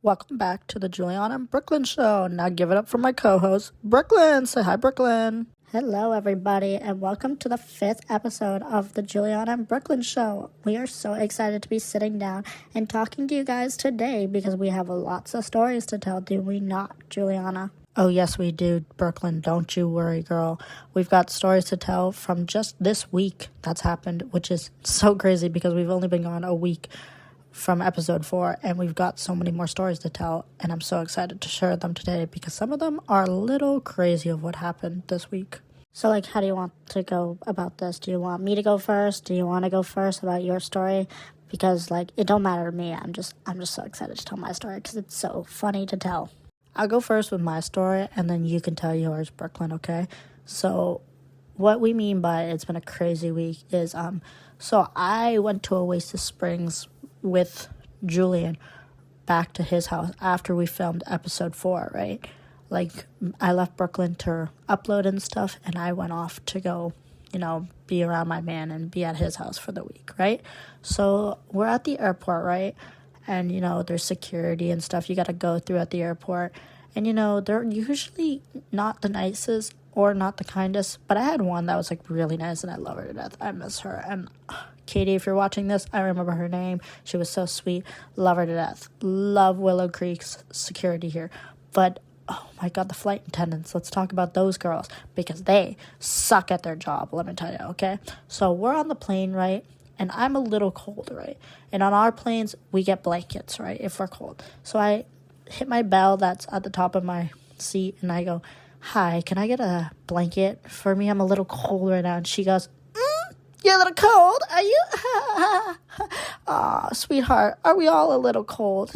Welcome back to the Juliana and Brooklyn show. Now give it up for my co-host, Brooklyn. Say hi, Brooklyn. Hello, everybody, and welcome to the 5th episode of the Juliana and Brooklyn show. We are so excited to be sitting down and talking to you guys today because we have lots of stories to tell, do we not, Juliana? Oh, yes, we do, Brooklyn. Don't you worry, girl. We've got stories to tell from just this week that's happened, which is so crazy because we've only been gone a week from episode 4, and we've got so many more stories to tell, and I'm so excited to share them today because some of them are a little crazy of what happened this week. So, how do you want to go about this? Do you want me to go first? Do you want to go first about your story? Because, it don't matter to me. I'm just so excited to tell my story because it's so funny to tell. I'll go first with my story, and then you can tell yours, Brooklyn, okay? So, what we mean by it's been a crazy week is, so I went to Oasis Springs with Julian back to his house after we filmed episode 4, right? I left Brooklyn to upload and stuff, and I went off to go, be around my man and be at his house for the week, right? So we're at the airport, right? And, there's security and stuff you got to go through at the airport. And, they're usually not the nicest or not the kindest, but I had one that was, really nice, and I love her to death. I miss her. And Katie, if you're watching this, I remember her name. She was so sweet. Love her to death. Love Willow Creek's security here. But, oh my God, the flight attendants. Let's talk about those girls because they suck at their job, let me tell you, okay? So we're on the plane, right? And I'm a little cold, right? And on our planes, we get blankets, right, if we're cold. So I hit my bell that's at the top of my seat, and I go, "Hi, can I get a blanket for me? I'm a little cold right now." And she goes, "You're a little cold, are you?" Aw, sweetheart, are we all a little cold?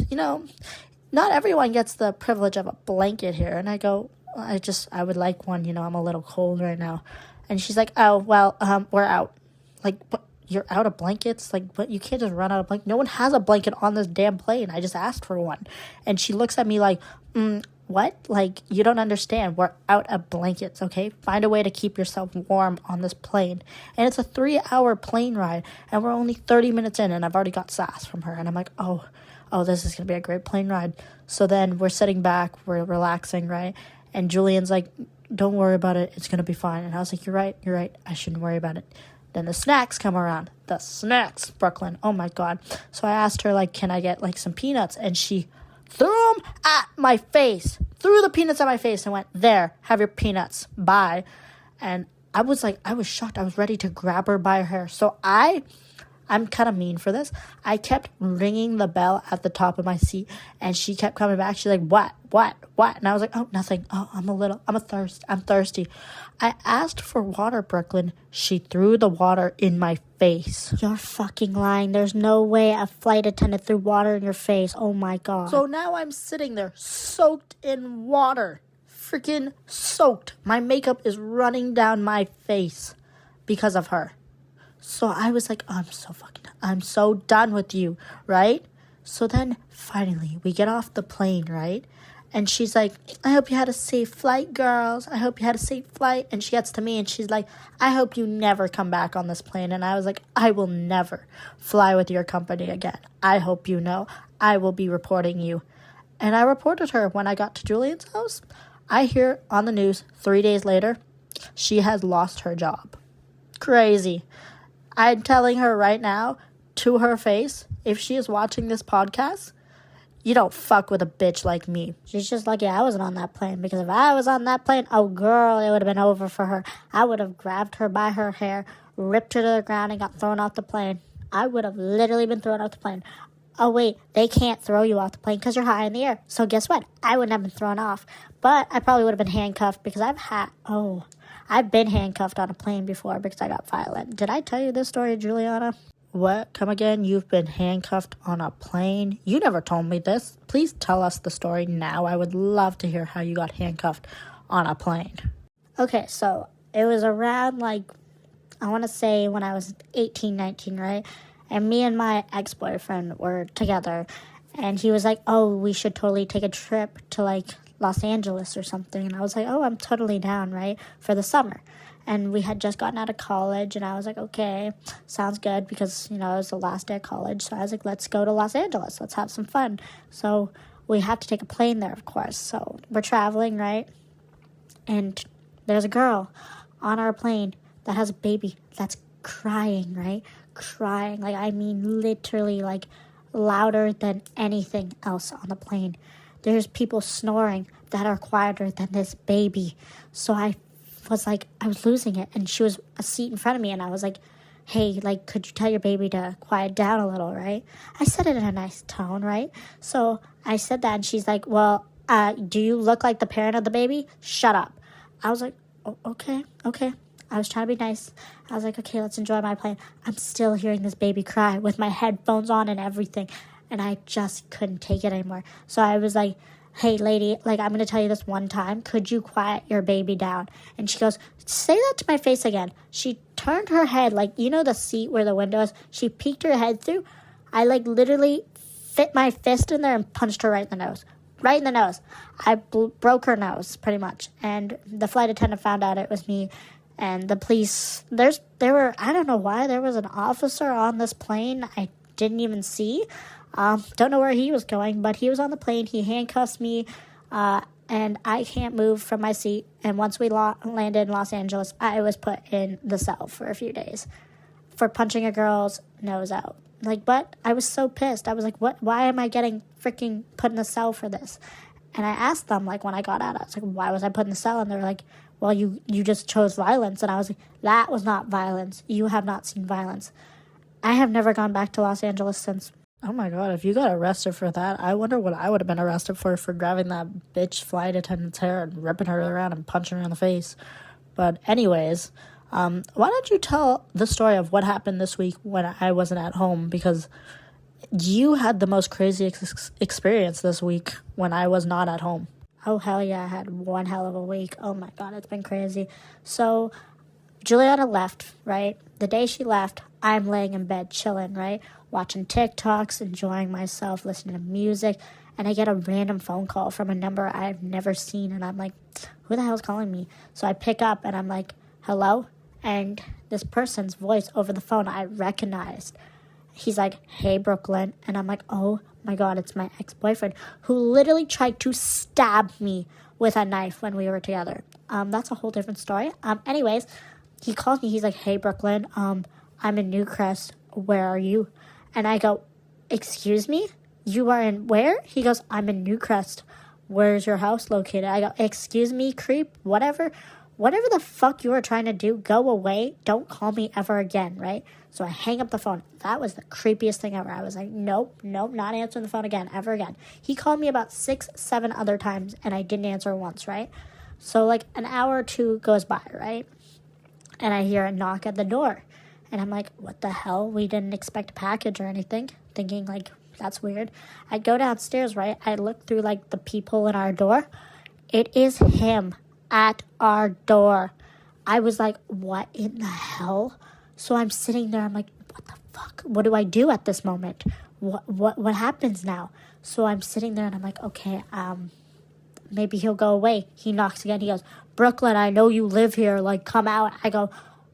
Not everyone gets the privilege of a blanket here. And I go, I would like one, I'm a little cold right now. And she's like, "Oh, well, we're out." What? You're out of blankets? But you can't just run out of blankets. No one has a blanket on this damn plane. I just asked for one. And she looks at me like, what? You don't understand. We're out of blankets, okay? Find a way to keep yourself warm on this plane. And it's a 3-hour plane ride, and we're only 30 minutes in, and I've already got sass from her. And I'm like, oh, this is going to be a great plane ride. So then we're sitting back, we're relaxing, right? And Julian's like, "Don't worry about it. It's going to be fine." And I was like, you're right. I shouldn't worry about it. Then the snacks come around. The snacks, Brooklyn. Oh, my God. So I asked her, can I get, some peanuts? And she threw them at my face. Threw the peanuts at my face and went, "There, have your peanuts. Bye." And I was shocked. I was ready to grab her by her hair. So I'm kind of mean for this. I kept ringing the bell at the top of my seat, and she kept coming back. She's like, what? And I was like, "Oh, nothing. Oh, I'm thirsty." I asked for water, Brooklyn. She threw the water in my face. You're fucking lying. There's no way a flight attendant threw water in your face. Oh, my God. So now I'm sitting there soaked in water. Freaking soaked. My makeup is running down my face because of her. So I was like, "Oh, I'm so done with you," right? So then finally we get off the plane, right? And she's like, "I hope you had a safe flight, girls. I hope you had a safe flight." And she gets to me and she's like, "I hope you never come back on this plane." And I was like, "I will never fly with your company again. I hope you know. I will be reporting you." And I reported her when I got to Julian's house. I hear on the news 3 days later, she has lost her job. Crazy. I'm telling her right now, to her face, if she is watching this podcast, you don't fuck with a bitch like me. She's just lucky I wasn't on that plane, because if I was on that plane, oh girl, it would have been over for her. I would have grabbed her by her hair, ripped her to the ground, and got thrown off the plane. I would have literally been thrown off the plane. Oh wait, they can't throw you off the plane because you're high in the air. So guess what? I wouldn't have been thrown off. But I probably would have been handcuffed because I've been handcuffed on a plane before because I got violent. Did I tell you this story, Juliana? What? Come again? You've been handcuffed on a plane? You never told me this. Please tell us the story now. I would love to hear how you got handcuffed on a plane. Okay, so it was around I want to say when I was 18, 19, right? And me and my ex-boyfriend were together. And he was like, "Oh, we should totally take a trip to Los Angeles or something." And I was like, "Oh, I'm totally down, right? For the summer." And we had just gotten out of college, and I was like, "Okay, sounds good," because, it was the last day of college. So I was like, "Let's go to Los Angeles. Let's have some fun." So we have to take a plane there, of course. So we're traveling, right? And there's a girl on our plane that has a baby that's crying, right? Crying, like, I mean, literally, like, louder than anything else on the plane. There's people snoring that are quieter than this baby. So I was losing it, and she was a seat in front of me, and I was like, hey, like, could you tell your baby to quiet down a little, right? I said it in a nice tone, right? So I said that, and she's like, well, do you look like the parent of the baby? Shut up. I was like, oh, okay. I was trying to be nice. I was like, okay, let's enjoy my plane. I'm still hearing this baby cry with my headphones on and everything, and I just couldn't take it anymore. So I was like, hey, lady, like, I'm going to tell you this one time. Could you quiet your baby down? And she goes, say that to my face again. She turned her head, like, you know the seat where the window is? She peeked her head through. I, like, literally fit my fist in there and punched her right in the nose. Right in the nose. I broke her nose, pretty much. And the flight attendant found out it was me. And the police, there don't know why, there was an officer on this plane I didn't even see. Don't know where he was going, but he was on the plane. He handcuffs me, and I can't move from my seat. And once we landed in Los Angeles, I was put in the cell for a few days for punching a girl's nose out. Like, but I was so pissed. I was like, what? Why am I getting freaking put in the cell for this? And I asked them, like, when I got out, I was like, why was I put in the cell? And they were like, well, you just chose violence. And I was like, that was not violence. You have not seen violence. I have never gone back to Los Angeles since. Oh my God, if you got arrested for that, I wonder what I would have been arrested for grabbing that bitch flight attendant's hair and ripping her around and punching her in the face. But anyways, why don't you tell the story of what happened this week when I wasn't at home? Because you had the most crazy experience this week when I was not at home. Oh, hell yeah, I had one hell of a week. Oh my God, it's been crazy. So Juliana left, right? The day she left, I'm laying in bed chilling, right? Watching TikToks, enjoying myself, listening to music, and I get a random phone call from a number I've never seen, and I'm like, who the hell's calling me? So I pick up, and I'm like, hello? And this person's voice over the phone I recognized. He's like, hey, Brooklyn. And I'm like, oh my God, it's my ex-boyfriend who literally tried to stab me with a knife when we were together. That's a whole different story. Anyways, he calls me. He's like, hey, Brooklyn, I'm in Newcrest. Where are you? And I go, excuse me? You are in where? He goes, I'm in Newcrest. Where's your house located? I go, excuse me, creep, whatever the fuck you are trying to do, go away. Don't call me ever again, right? So I hang up the phone. That was the creepiest thing ever. I was like, nope, not answering the phone again, ever again. He called me about 6-7 other times, and I didn't answer once, right? So like an hour or two goes by, right? And I hear a knock at the door. And I'm like, what the hell? We didn't expect a package or anything. Thinking, like, that's weird. I go downstairs, right? I look through, like, the peephole in our door. It is him at our door. I was like, what in the hell? So I'm sitting there. I'm like, what the fuck? What do I do at this moment? What happens now? So I'm sitting there, and I'm like, okay, maybe he'll go away. He knocks again. He goes, Brooklyn, I know you live here. Like, come out. I go,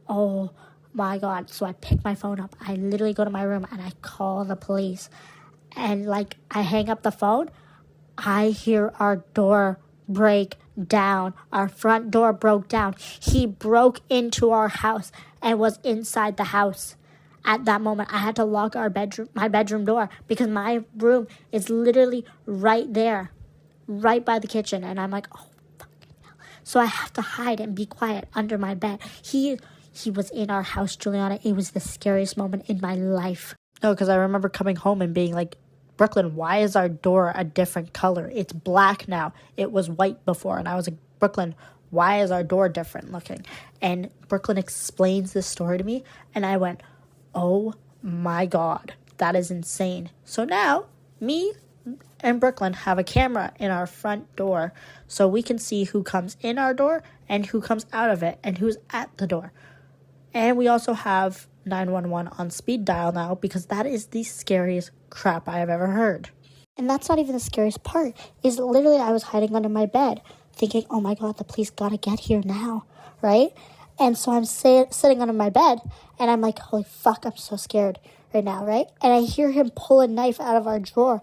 oh my God. So I pick my phone up. I literally go to my room and I call the police. And like, I hang up the phone. I hear our door break down. Our front door broke down. He broke into our house and was inside the house. At that moment, I had to lock my bedroom door, because my room is literally right there, right by the kitchen. And I'm like, oh, fucking hell. So I have to hide and be quiet under my bed. He was in our house, Juliana. It was the scariest moment in my life. No, because I remember coming home and being like, Brooklyn, why is our door a different color? It's black now. It was white before. And I was like, Brooklyn, why is our door different looking? And Brooklyn explains this story to me. And I went, oh my God, that is insane. So now, me and Brooklyn have a camera in our front door so we can see who comes in our door and who comes out of it and who's at the door. And we also have 911 on speed dial now, because that is the scariest crap I have ever heard. And that's not even the scariest part. Is literally I was hiding under my bed thinking, oh my God, the police gotta get here now, right? And so I'm sitting under my bed, and I'm like, holy fuck, I'm so scared right now, right? And I hear him pull a knife out of our drawer,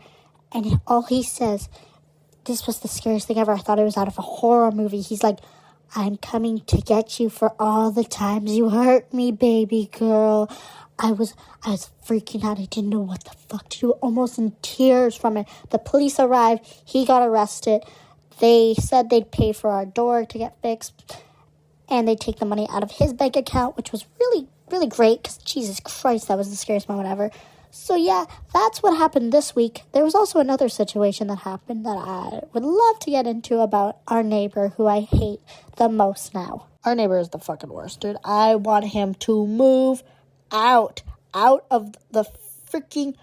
And all he says, this was the scariest thing ever. I thought it was out of a horror movie. He's like, I'm coming to get you for all the times you hurt me, baby girl. I was freaking out. I didn't know what the fuck to do, almost in tears from it. The police arrived. He got arrested. They said they'd pay for our door to get fixed. And they'd take the money out of his bank account, which was really, really great. Because, Jesus Christ, that was the scariest moment ever. So, yeah, that's what happened this week. There was also another situation that happened that I would love to get into about our neighbor, who I hate the most now. Our neighbor is the fucking worst, dude. I want him to move out of the freaking,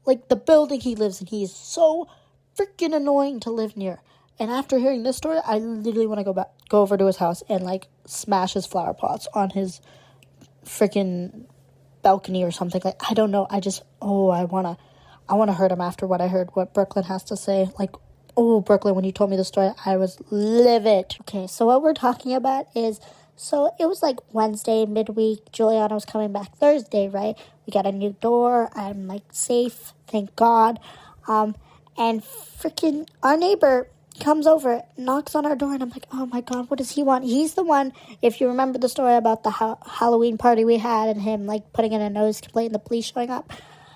like, the building he lives in. He is so freaking annoying to live near. And after hearing this story, I literally want to go over to his house and, like, smash his flower pots on his freaking balcony or something. Like, I don't know. I want to hurt him after what I heard, what Brooklyn has to say. Like, oh, Brooklyn, when you told me the story, I was livid. Okay, so what we're talking about is, so it was like Wednesday, midweek. Juliana was coming back Thursday, right? We got a new door. I'm, like, safe, thank God. And freaking our neighbor comes over, knocks on our door, and I'm like, oh my God, what does he want? He's the one, if you remember the story about the Halloween party we had and him, like, putting in a nose complaint and the police showing up.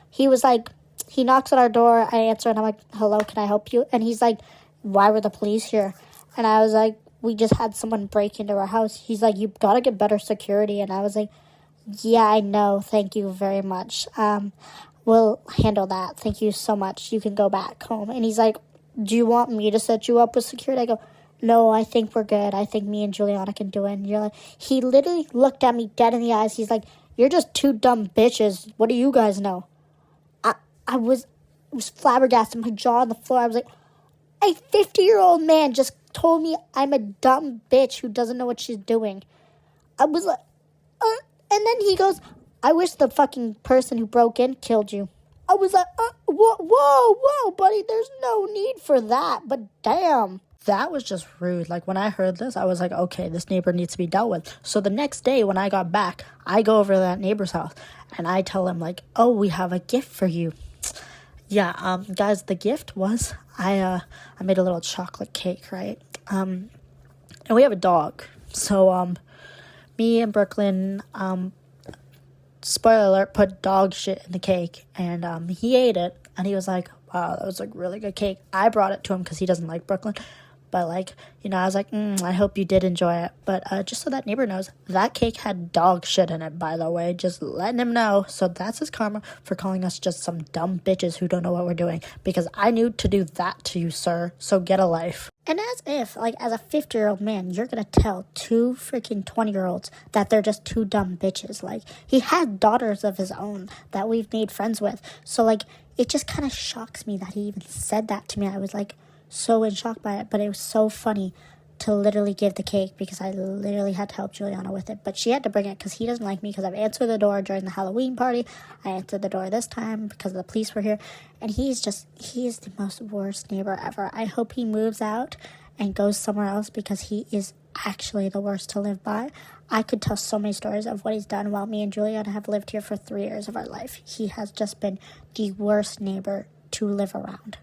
He was like, he knocks on our door, I answer, and I'm like, hello, can I help you? And he's like, why were the police here? And I was like, we just had someone break into our house. He's like, you gotta get better security. And I was like, yeah, I know, thank you very much. We'll handle that. Thank you so much. You can go back home. And he's like, do you want me to set you up with security? I go, no, I think we're good. I think me and Juliana can do it. And you're like, he literally looked at me dead in the eyes. He's like, you're just two dumb bitches. What do you guys know? I was flabbergasted, my jaw on the floor. I was like, a 50-year-old man just told me I'm a dumb bitch who doesn't know what she's doing. I was like, and then he goes, I wish the fucking person who broke in killed you. I was like, whoa, buddy, there's no need for that, but damn. That was just rude. Like, when I heard this, I was like, okay, this neighbor needs to be dealt with. So the next day when I got back, I go over to that neighbor's house, and I tell him, like, oh, we have a gift for you. Yeah, guys, the gift was, I made a little chocolate cake, right? And we have a dog. So, me and Brooklyn, spoiler alert, put dog shit in the cake, and he ate it, and he was like, wow, that was like really good cake. I brought it to him because he doesn't like Brooklyn, but, like, you know, I was like, I hope you did enjoy it. But just so that neighbor knows, that cake had dog shit in it, by the way, just letting him know. So that's his karma for calling us just some dumb bitches who don't know what we're doing, because I knew to do that to you, sir, so get a life. And as if, like, as a 50-year-old man, you're gonna tell two freaking 20-year-olds that they're just two dumb bitches. Like, he had daughters of his own that we've made friends with. So, like, it just kind of shocks me that he even said that to me. I was, like, so in shock by it, but it was so funny to literally give the cake, because I literally had to help Juliana with it. But she had to bring it because he doesn't like me, because I've answered the door during the Halloween party. I answered the door this time because the police were here. And he is the most worst neighbor ever. I hope he moves out and goes somewhere else, because he is actually the worst to live by. I could tell so many stories of what he's done while me and Juliana have lived here for 3 years of our life. He has just been the worst neighbor to live around.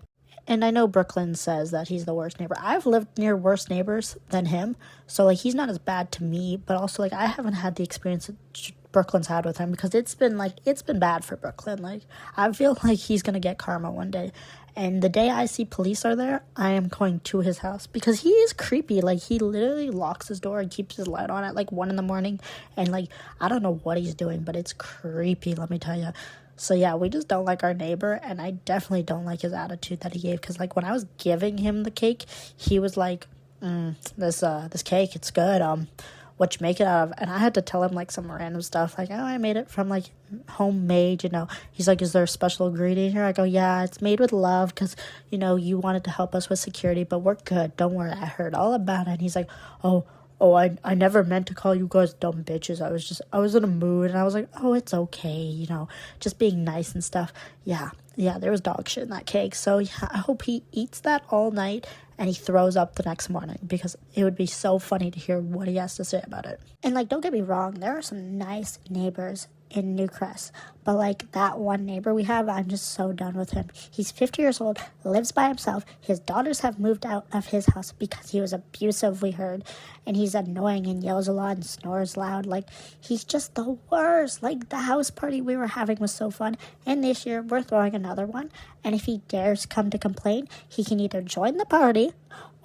And I know Brooklyn says that he's the worst neighbor. I've lived near worse neighbors than him. So, like, he's not as bad to me. But also, like, I haven't had the experience that Brooklyn's had with him, because it's been bad for Brooklyn. Like, I feel like he's going to get karma one day. And the day I see police are there, I am going to his house, because he is creepy. Like, he literally locks his door and keeps his light on at, like, 1 a.m. And, like, I don't know what he's doing, but it's creepy, let me tell you. So, yeah, we just don't like our neighbor, and I definitely don't like his attitude that he gave, because, like, when I was giving him the cake, he was like, this cake, it's good, what you make it out of? And I had to tell him, like, some random stuff, like, oh, I made it from, like, homemade, you know. He's like, is there a special ingredient here? I go, yeah, it's made with love, because, you know, you wanted to help us with security, but we're good, don't worry, I heard all about it. And he's like, oh, I never meant to call you guys dumb bitches. I was in a mood, and I was like, oh, it's okay, you know, just being nice and stuff. Yeah, there was dog shit in that cake. So, yeah, I hope he eats that all night and he throws up the next morning, because it would be so funny to hear what he has to say about it. And, like, don't get me wrong, there are some nice neighbors in Newcrest. But, like, that one neighbor we have, I'm just so done with him. He's 50 years old, lives by himself. His daughters have moved out of his house because he was abusive, we heard. And he's annoying and yells a lot and snores loud. Like, he's just the worst. Like, the house party we were having was so fun. And this year, we're throwing another one. And if he dares come to complain, he can either join the party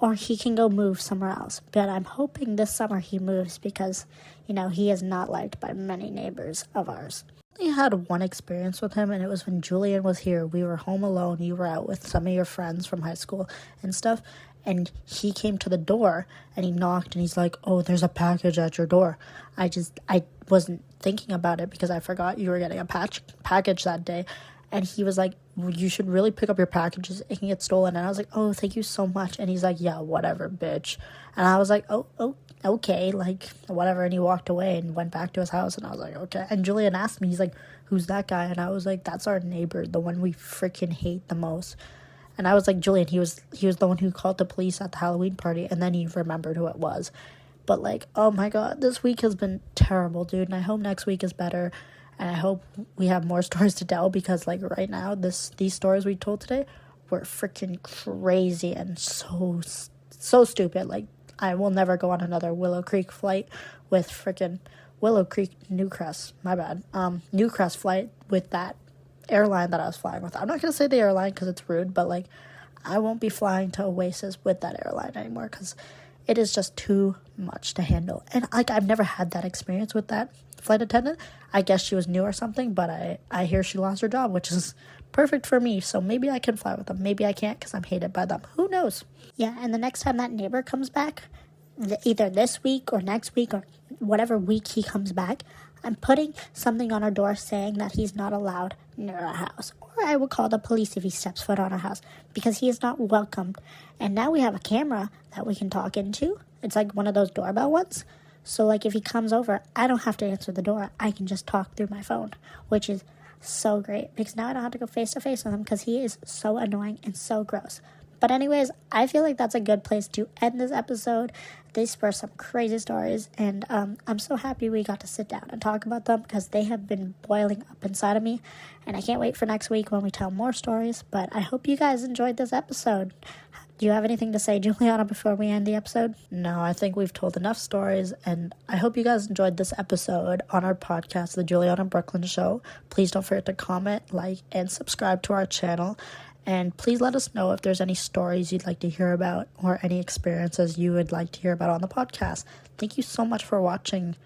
or he can go move somewhere else. But I'm hoping this summer he moves because, you know, he is not liked by many neighbors of ours. I had one experience with him, and it was when Julian was here. We were home alone. You were out with some of your friends from high school and stuff, and he came to the door, and he knocked, and he's like, oh, there's a package at your door. I wasn't thinking about it because I forgot you were getting a package that day. And he was like, well, you should really pick up your packages. It can get stolen. And I was like, oh, thank you so much. And he's like, yeah, whatever, bitch. And I was like, oh, okay, like, whatever. And he walked away and went back to his house. And I was like, okay. And Julian asked me, he's like, who's that guy? And I was like, that's our neighbor, the one we freaking hate the most. And I was like, Julian, he was the one who called the police at the Halloween party. And then he remembered who it was. But, like, oh, my God, this week has been terrible, dude. And I hope next week is better. And I hope we have more stories to tell because, like, right now, these stories we told today were freaking crazy and so stupid. Like, I will never go on another Willow Creek flight with freaking Willow Creek Newcrest. My bad. Newcrest flight with that airline that I was flying with. I'm not going to say the airline because it's rude, but, like, I won't be flying to Oasis with that airline anymore because it is just too much to handle. And, like, I've never had that experience with that flight attendant. I guess she was new or something, but I hear she lost her job, which is perfect for me. So maybe I can fly with them. Maybe I can't because I'm hated by them. Who knows? Yeah, and the next time that neighbor comes back, either this week or next week or whatever week he comes back, I'm putting something on our door saying that he's not allowed near our house. Or I will call the police if he steps foot on our house because he is not welcomed. And now we have a camera that we can talk into. It's like one of those doorbell ones. So, like, if he comes over, I don't have to answer the door. I can just talk through my phone, which is so great because now I don't have to go face-to-face with him because he is so annoying and so gross. But anyways, I feel like that's a good place to end this episode. These were some crazy stories, and I'm so happy we got to sit down and talk about them because they have been boiling up inside of me, and I can't wait for next week when we tell more stories. But I hope you guys enjoyed this episode. Do you have anything to say, Juliana, before we end the episode? No, I think we've told enough stories, and I hope you guys enjoyed this episode on our podcast, The Juliana Brooklyn Show. Please don't forget to comment, like, and subscribe to our channel. And please let us know if there's any stories you'd like to hear about or any experiences you would like to hear about on the podcast. Thank you so much for watching.